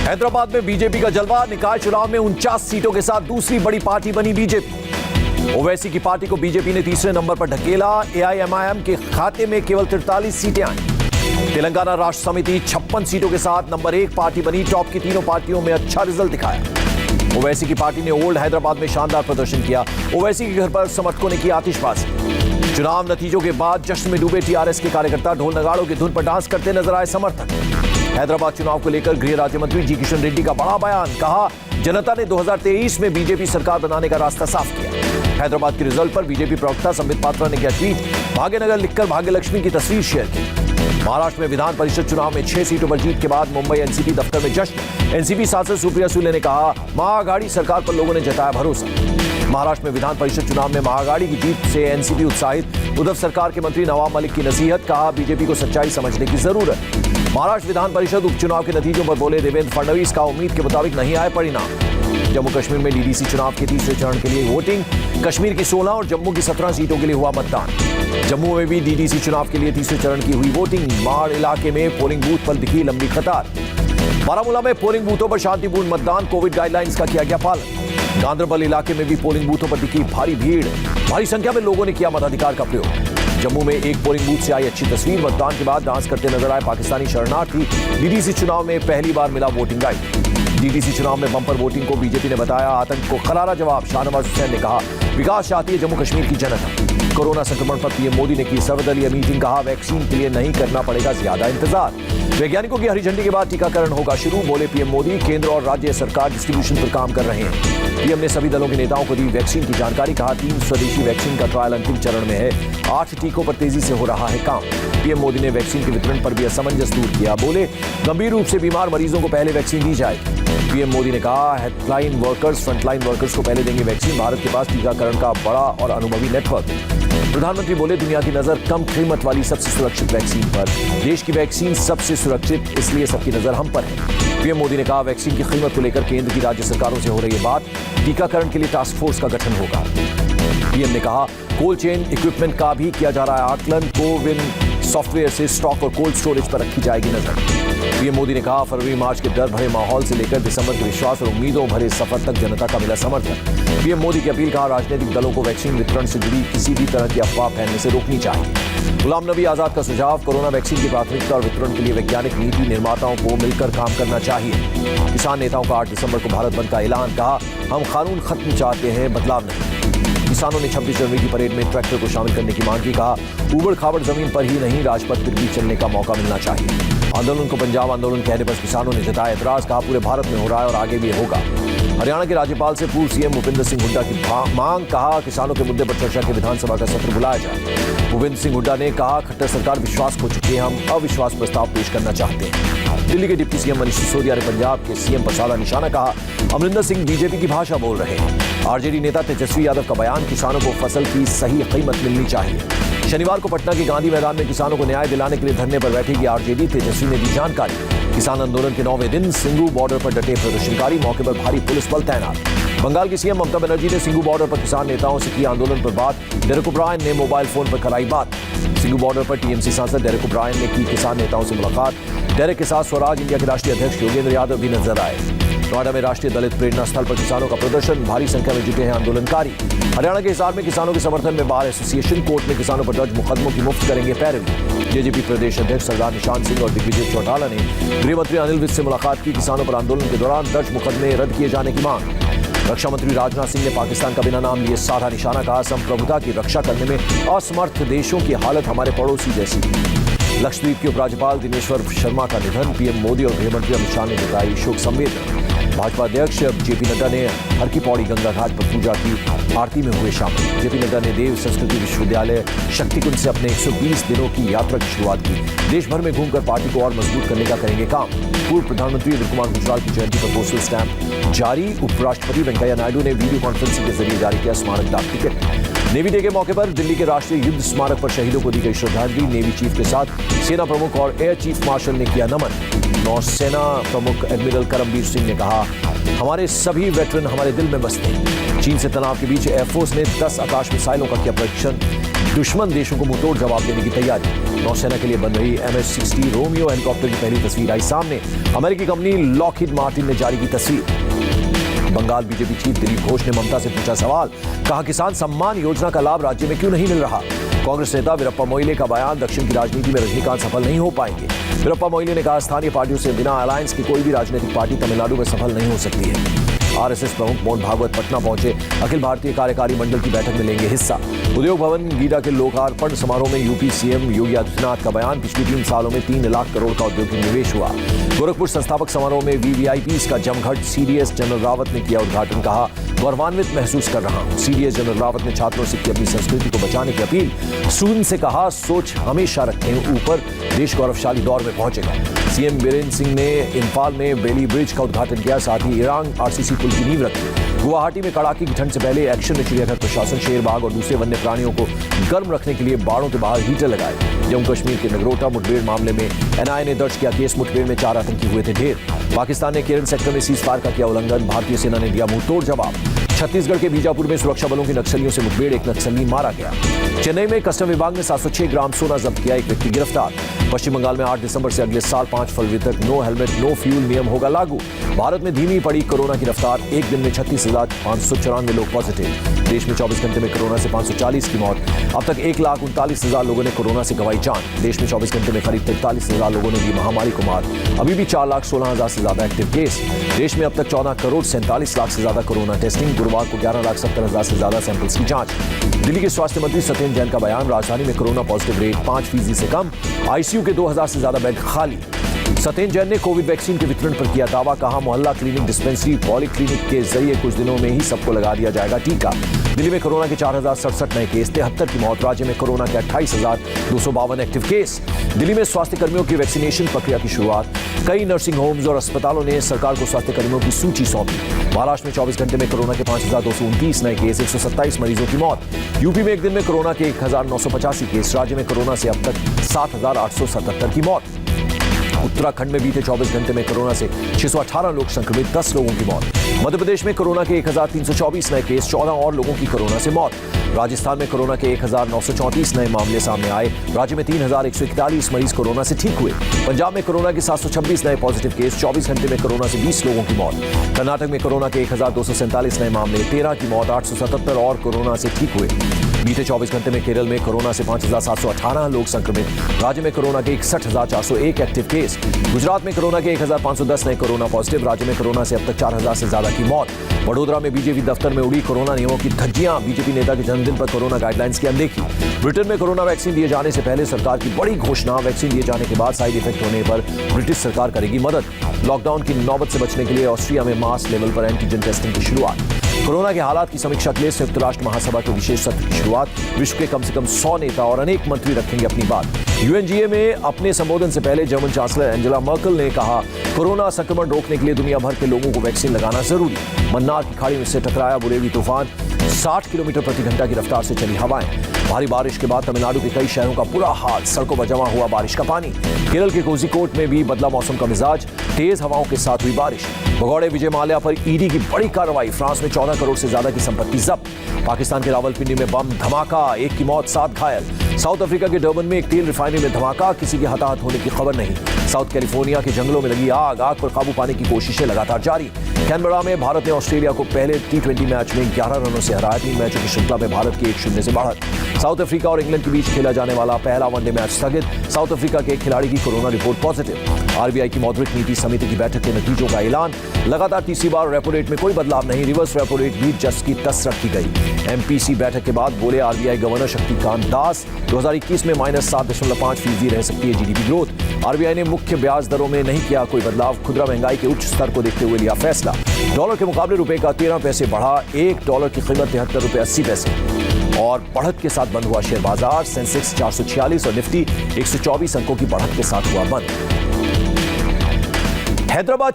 हैदराबाद में बीजेपी का जलवा। निकाय चुनाव में 49 सीटों के साथ दूसरी बड़ी पार्टी बनी बीजेपी। ओवैसी की पार्टी को बीजेपी ने तीसरे नंबर पर ढकेला। एआईएमआईएम के खाते में केवल 43 सीटें आई। तेलंगाना राष्ट्र समिति 56 सीटों के साथ नंबर 1 पार्टी बनी। टॉप की तीनों पार्टियों में अच्छा रिजल्ट दिखाया। ओवैसी की पार्टी ने ओल्ड हैदराबाद में शानदार प्रदर्शन किया। ओवैसी के घर पर समर्थकों ने की आतिशबाजी। चुनाव नतीजों के बाद जश्न में डूबे टीआरएस के कार्यकर्ता। ढोल नगाड़ों की धुन पर डांस करते नजर आए समर्थक। हैदराबाद चुनाव को लेकर गृह राज्य मंत्री जी किशन रेड्डी का बड़ा बयान। कहा, जनता ने 2023 में बीजेपी सरकार बनाने का रास्ता साफ किया। हैदराबाद के रिजल्ट पर बीजेपी प्रवक्ता संबित पात्रा ने किया ट्वीट। भाग्यनगर लिखकर भाग्यलक्ष्मी की तस्वीर शेयर की। महाराष्ट्र में विधान परिषद चुनाव में 6 सीटों पर जीत के बाद मुंबई एनसीपी दफ्तर में जश्न। एनसीपी सांसद सुप्रिया सुले ने कहा, महाअघाड़ी सरकार पर लोगों ने जताया भरोसा। महाराष्ट्र में विधान परिषद चुनाव में महाअघाड़ी की जीत से एनसीपी उत्साहित। उद्धव सरकार के मंत्री नवाब मलिक की नसीहत। कहा, बीजेपी को सच्चाई समझने की जरूरत। महाराष्ट्र विधान परिषद उपचुनाव के नतीजों पर बोले देवेंद्र फडणवीस। का उम्मीद के मुताबिक नहीं आए परिणाम। जम्मू कश्मीर में डीडीसी चुनाव के तीसरे चरण के लिए वोटिंग। कश्मीर की 16 और जम्मू की 17 सीटों के लिए हुआ मतदान। जम्मू में भी डीडीसी चुनाव के लिए तीसरे चरण की हुई वोटिंग। माड़ इलाके में पोलिंग बूथ पर दिखी लंबी कतार। बारामूला में पोलिंग बूथों पर शांतिपूर्ण मतदान। कोविड गाइडलाइंस का किया गया पालन। गांदरबल इलाके में भी पोलिंग बूथों पर दिखी भारी भीड़। भारी संख्या में लोगों ने किया मताधिकार का प्रयोग। जम्मू में एक पोलिंग बूथ से आई अच्छी तस्वीर। मतदान के बाद डांस करते नजर आए पाकिस्तानी शरणार्थी। डीडीसी चुनाव में पहली बार मिला वोटिंग राइट। डीडीसी चुनाव में बम्पर वोटिंग को बीजेपी ने बताया आतंक को करारा जवाब। शाहनवाज हुसैन ने कहा, विकास चाहती है जम्मू कश्मीर की जनता। कोरोना संक्रमण पर पीएम मोदी ने की सर्वदलीय मीटिंग। कहा, वैक्सीन के लिए नहीं करना पड़ेगा ज्यादा इंतजार। वैज्ञानिकों की हरी झंडी के बाद टीकाकरण होगा शुरू। बोले पीएम मोदी, केंद्र और राज्य सरकार डिस्ट्रीब्यूशन पर काम कर रहे हैं। पीएम ने सभी दलों के नेताओं को दी वैक्सीन की जानकारी। कहा, 3 स्वदेशी वैक्सीन का ट्रायल अंतिम चरण में है। 8 टीकों पर तेजी से हो रहा है काम। पीएम मोदी ने वैक्सीन के वितरण पर भी असमंजस दूर किया। बोले, गंभीर रूप से बीमार मरीजों को पहले वैक्सीन दी जाएगी। पीएम मोदी ने कहा, हेल्पलाइन वर्कर्स, फ्रंटलाइन वर्कर्स को पहले देंगे वैक्सीन। भारत के पास टीकाकरण का बड़ा और अनुभवी नेटवर्क है। प्रधानमंत्री बोले, दुनिया की नजर कम कीमत वाली सबसे सुरक्षित वैक्सीन पर। देश की वैक्सीन सबसे सुरक्षित, इसलिए सबकी नजर हम पर है। पीएम मोदी ने कहा, वैक्सीन की कीमत को लेकर केंद्र की राज्य सरकारों से हो रही है बात। टीकाकरण के लिए टास्क फोर्स का गठन होगा। पीएम ने कहा, कोल्ड चेन इक्विपमेंट का भी किया जा रहा है आकलन। कोविन सॉफ्टवेयर से स्टॉक और कोल्ड स्टोरेज पर रखी जाएगी नजर। पीएम मोदी ने कहा, फरवरी मार्च के डर भरे माहौल से लेकर दिसंबर के विश्वास और उम्मीदों भरे सफर तक जनता का मिला समर्थन। पीएम मोदी की अपील। कहा, राजनीतिक दलों को वैक्सीन वितरण से जुड़ी किसी भी तरह की अफवाह फैलने से रोकनी चाहिए। गुलाम नबी आजाद का सुझाव, कोरोना वैक्सीन की प्राथमिकता और वितरण के लिए वैज्ञानिक नीति निर्माताओं को मिलकर काम करना चाहिए। किसान नेताओं का 8 दिसंबर को भारत बंद का ऐलान। कहा, हम कानून खत्म चाहते हैं, बदलाव नहीं। किसानों ने 26 जनवरी की परेड में ट्रैक्टर को शामिल करने की मांग की। कहा, उबड़ खाबड़ जमीन पर ही नहीं, राजपथ पर भी चलने का मौका मिलना चाहिए। आंदोलन को पंजाब आंदोलन कहने पर किसानों ने जताया एतराज। कहा, पूरे भारत में हो रहा है और आगे भी होगा। हरियाणा के राज्यपाल से पूर्व सीएम भूपेंद्र सिंह हुड्डा की मांग। कहा, किसानों के मुद्दे पर चर्चा के विधानसभा का सत्र बुलाया जाए। भूपेंद्र सिंह हुड्डा ने कहा, खट्टर सरकार विश्वास खो चुकी है, हम अविश्वास प्रस्ताव पेश करना चाहते हैं। दिल्ली के डिप्टी सीएम मनीष सिसोदिया ने पंजाब के सीएम पर साधा निशाना। कहा, अमरिंदर सिंह बीजेपी की भाषा बोल रहे हैं। आरजेडी नेता तेजस्वी यादव का बयान। किसानों को फसल की सही कीमत मिलनी चाहिए। शनिवार को पटना के गांधी मैदान में किसानों को न्याय दिलाने के लिए धरने पर बैठेगी आरजेडी। तेजस्वी ने दी जानकारी। किसान आंदोलन के 9वें दिन सिंगू बॉर्डर पर डटे प्रदर्शनकारी। मौके पर भारी पुलिस बल तैनात। बंगाल की सीएम ममता बनर्जी ने सिंगू बॉर्डर पर किसान नेताओं से की आंदोलन पर बात। डेरेक ओब्रायन ने मोबाइल फोन पर कराई बात। सिंगू बॉर्डर पर टीएमसी सांसद डेरेक ओब्रायन ने की किसान नेताओं से मुलाकात। डेरेक के साथ स्वराज इंडिया के राष्ट्रीय अध्यक्ष योगेंद्र यादव भी नजर आए। नोएडा में राष्ट्रीय दलित प्रेरणा स्थल पर किसानों का प्रदर्शन। भारी संख्या में जुटे हैं आंदोलनकारी। हरियाणा के हिसार में किसानों के समर्थन में बार एसोसिएशन। कोर्ट में किसानों पर दर्ज मुकदमों की मुफ्त करेंगे पैरवी। जेजेपी प्रदेश अध्यक्ष सरदार निशान सिंह और दिग्विजय चौटाला ने गृह मंत्री अनिल विज से मुलाकात की। किसानों पर आंदोलन के दौरान दर्ज मुकदमे रद्द किए जाने की मांग। रक्षा मंत्री राजनाथ सिंह ने पाकिस्तान का बिना नाम लिए साधा निशाना। कहा, संप्रभुता की रक्षा करने में असमर्थ देशों की हालत हमारे पड़ोसी जैसी। लक्षद्वीप के उपराज्यपाल दिनेश्वर शर्मा का निधन। पीएम मोदी और गृहमंत्री अमित शाह ने जताई शोक संवेदना। भाजपा अध्यक्ष जेपी नड्डा ने हर की पौड़ी गंगा घाट पर पूजा की। आरती में हुए शामिल। जेपी नड्डा ने देव संस्कृति विश्वविद्यालय शक्तिकुंज से अपने 120 दिनों की यात्रा की शुरुआत की। देश भर में घूमकर पार्टी को और मजबूत करने का करेंगे काम। पूर्व प्रधानमंत्री इंद्र कुमार गुजराल की जयंती पर पोस्टल स्टैंप जारी। उपराष्ट्रपति वेंकैया नायडू ने वीडियो कॉन्फ्रेंसिंग के जरिए जारी किया स्मारक डाक टिकट। नेवी डे के मौके पर दिल्ली के राष्ट्रीय युद्ध स्मारक पर शहीदों को दी गई श्रद्धांजलि। नेवी चीफ के साथ सेना प्रमुख और एयर चीफ मार्शल ने किया नमन। नौसेना प्रमुख एडमिरल करमबीर सिंह ने कहा, हमारे सभी वेटरन हमारे दिल में बसते हैं। चीन से तनाव के बीच एयरफोर्स ने 10 आकाश मिसाइलों का किया परीक्षण। दुश्मन देशों को मुंहतोड़ जवाब देने की तैयारी। नौसेना के लिए बन रही MH-60 रोमियो हेलीकॉप्टर की पहली तस्वीर आई सामने। अमेरिकी कंपनी लॉकहीड मार्टिन ने जारी की तस्वीर। बंगाल बीजेपी चीफ दिलीप घोष ने ममता से पूछा सवाल, कहा किसान सम्मान योजना का लाभ राज्य में क्यों नहीं मिल रहा। कांग्रेस नेता वीरप्पा मोइले का बयान, दक्षिण की राजनीति में रजनीकांत सफल नहीं हो पाएंगे। वीरप्पा मोइले ने कहा, स्थानीय पार्टियों से बिना अलायंस की कोई भी राजनीतिक पार्टी तमिलनाडु में सफल नहीं हो सकती है। आरएसएस प्रमुख मोहन भागवत पटना पहुंचे, अखिल भारतीय कार्यकारी मंडल की बैठक में लेंगे हिस्सा। उद्योग भवन गीडा के लोकार्पण समारोह में यूपी सीएम योगी आदित्यनाथ का बयान, पिछले 3 सालों में 3 लाख करोड़ का औद्योगिक निवेश हुआ। गोरखपुर संस्थापक समारोह में वीवीआईपी का जमघट, सीडीएस जनरल रावत ने किया उद्घाटन, कहा गौरवान्वित महसूस कर रहा हूं। सीडीएस जनरल रावत ने छात्रों से की अपनी संस्कृति को बचाने की अपील। स्टूडेंट से कहा, सोच हमेशा रखें ऊपर, देश गौरवशाली दौर में पहुंचेगा। सीएम बीरेंद्र सिंह ने इम्फाल में बेली ब्रिज का उद्घाटन किया, साथ ही ईरान आरसीसी पुल की नींव रखी। गुवाहाटी में कड़ाके की ठंड से पहले एक्शन में चिड़ियाघर प्रशासन शेर, बाघ और दूसरे वन्य प्राणियों को गर्म रखने के लिए बाड़ों के बाहर हीटर लगाए। जम्मू कश्मीर के नगरोटा मुठभेड़ मामले में एनआईए ने दर्ज किया केस, मुठभेड़ में 4 आतंकी हुए थे ढेर। पाकिस्तान ने केरल सेक्टर में सीजफायर का किया उल्लंघन, भारतीय सेना ने दिया मुंहतोड़ जवाब। छत्तीसगढ़ के बीजापुर में सुरक्षा बलों की नक्सलियों से मुठभेड़, एक नक्सली मारा गया। चेन्नई में कस्टम विभाग ने 706 ग्राम सोना जब्त किया, एक व्यक्ति गिरफ्तार। पश्चिम बंगाल में 8 दिसंबर से अगले साल 5 फरवरी तक नो हेलमेट नो फ्यूल नियम होगा लागू। भारत में धीमी पड़ी कोरोना की रफ्तार, एक दिन में 36,594 लोग पॉजिटिव। देश में 24 घंटे में कोरोना से 540 की मौत। अब तक 1,39,000 लोगों ने कोरोना से गंवाई जान। देश में 24 घंटे में करीब 43,000 लोगों ने दी महामारी को मात। अभी भी 4,16,000 से ज्यादा एक्टिव केस। देश में अब तक 14 करोड़ 47 लाख से ज्यादा कोरोना टेस्टिंग। गुरुवार को 11,70,000 से ज्यादा सैंपल्स की जांच। दिल्ली के स्वास्थ्य मंत्री सत्येंद्र जैन का बयान, राजधानी में कोरोना पॉजिटिव रेट 5% से कम, आईसीयू के 2,000 से ज्यादा बेड खाली। सत्येंद्र जैन ने कोविड वैक्सीन के वितरण पर किया दावा, कहा मोहल्ला क्लिनिक, डिस्पेंसरी, पॉलीक्लिनिक के जरिए कुछ दिनों में ही सबको लगा दिया जाएगा टीका। दिल्ली में कोरोना के 4,067 नए केस, 73 की मौत। राज्य में कोरोना के 28,252 एक्टिव केस। दिल्ली में स्वास्थ्य कर्मियों की वैक्सीनेशन प्रक्रिया की शुरुआत। कई नर्सिंग होम्स और अस्पतालों ने सरकार को स्वास्थ्य कर्मियों की सूची सौंपी। महाराष्ट्र में 24 घंटे में कोरोना के 5,229 नए केस, 127 मरीजों की मौत। यूपी में एक दिन में कोरोना के 1,985 केस। राज्य में कोरोना से अब तक 7,877 की मौत। उत्तराखंड में बीते 24 घंटे में कोरोना से 618 लोग संक्रमित, 10 लोगों की मौत। मध्य प्रदेश में कोरोना के 1,324 नए केस, 14 और लोगों की कोरोना से मौत। राजस्थान में कोरोना के 1,934 नए मामले सामने आए। राज्य में 3,141 मरीज कोरोना से ठीक हुए। पंजाब में कोरोना के 726 नए पॉजिटिव केस, 24 घंटे में कोरोना से 20 लोगों की मौत। कर्नाटक में कोरोना के 1,247 नए मामले, 13 की मौत, 877 और कोरोना से ठीक हुए। बीते 24 घंटे में केरल में कोरोना से 5,718 लोग संक्रमित। राज्य में कोरोना के 61,401 एक्टिव केस। गुजरात में कोरोना के 1,510 नए कोरोना पॉजिटिव। राज्य में कोरोना से अब तक 4,000 से ज्यादा की मौत। वडोदरा में बीजेपी दफ्तर में उड़ी कोरोना नियमों की धज्जियां, बीजेपी नेता के जन्मदिन पर कोरोना गाइडलाइंस की अनदेखी। ब्रिटेन में कोरोना वैक्सीन दिए जाने से पहले सरकार की बड़ी घोषणा, वैक्सीन दिए जाने के बाद साइड इफेक्ट होने पर ब्रिटिश सरकार करेगी मदद। लॉकडाउन की नौबत से बचने के लिए ऑस्ट्रिया में मास लेवल पर एंटीजन टेस्टिंग की शुरुआत। कोरोना के हालात की समीक्षा के लिए संयुक्त राष्ट्र महासभा के विशेष सत्र की शुरुआत। विश्व के कम से कम 100 नेता और अनेक मंत्री रखेंगे अपनी बात। यूएनजीए में अपने संबोधन से पहले जर्मन चांसलर एंजेला मर्केल ने कहा, कोरोना संक्रमण रोकने के लिए दुनिया भर के लोगों को वैक्सीन लगाना जरूरी। मन्नार की खाड़ी में से टकराया बुरेवी तूफान, 60 किलोमीटर प्रति घंटा की रफ्तार से चली हवाएं। भारी बारिश के बाद तमिलनाडु के कई शहरों का बुरा हाल, सड़कों पर जमा हुआ बारिश का पानी। केरल के कोझिकोड में भी बदला मौसम का मिजाज, तेज हवाओं के साथ हुई बारिश। भगौड़े विजय माल्या पर ईडी की बड़ी कार्रवाई, फ्रांस में 14 करोड़ से ज्यादा की संपत्ति जब्त। पाकिस्तान के रावलपिंडी में बम धमाका, 1 की मौत, 7 घायल। साउथ अफ्रीका के डर्बन में एक तेल रिफाइनरी में धमाका, किसी के हताहत होने की खबर नहीं। साउथ कैलिफोर्निया के जंगलों में लगी आग, आग पर काबू पाने की कोशिशें लगातार जारी। कैनबरा में भारत ने ऑस्ट्रेलिया को पहले T20 मैच में 11 रनों से हराया। 3 मैचों की श्रृंखला में भारत की 1-0 से बढ़त। साउथ अफ्रीका और इंग्लैंड के बीच खेला जाने वाला पहला वनडे मैच स्थगित। साउथ अफ्रीका के एक खिलाड़ी की कोरोना रिपोर्ट पॉजिटिव। आरबीआई की मौद्रिक नीति समिति की बैठक के नतीजों का ऐलान। लगातार तीसरी बार रेपो रेट में कोई बदलाव नहीं, रिवर्स रेपो रेट भी जस्ट की तस रखी गई। एमपीसी बैठक के बाद बोले आरबीआई गवर्नर शक्तिकांत दास, 2021 में -7.5% रह सकती है जीडीपी ग्रोथ। आरबीआई ने मुख्य ब्याज दरों में नहीं किया कोई बदलाव, खुदरा महंगाई के उच्च स्तर को देखते हुए लिया फैसला। डॉलर के मुकाबले रुपए का 13 पैसे बढ़ा, $1 की कीमत 73 रुपये 80 पैसे। और बढ़त के साथ बंद हुआ शेयर बाजार, सेंसेक्स 446 और निफ्टी 124 अंकों की बढ़त के साथ हुआ बंद। हैदराबाद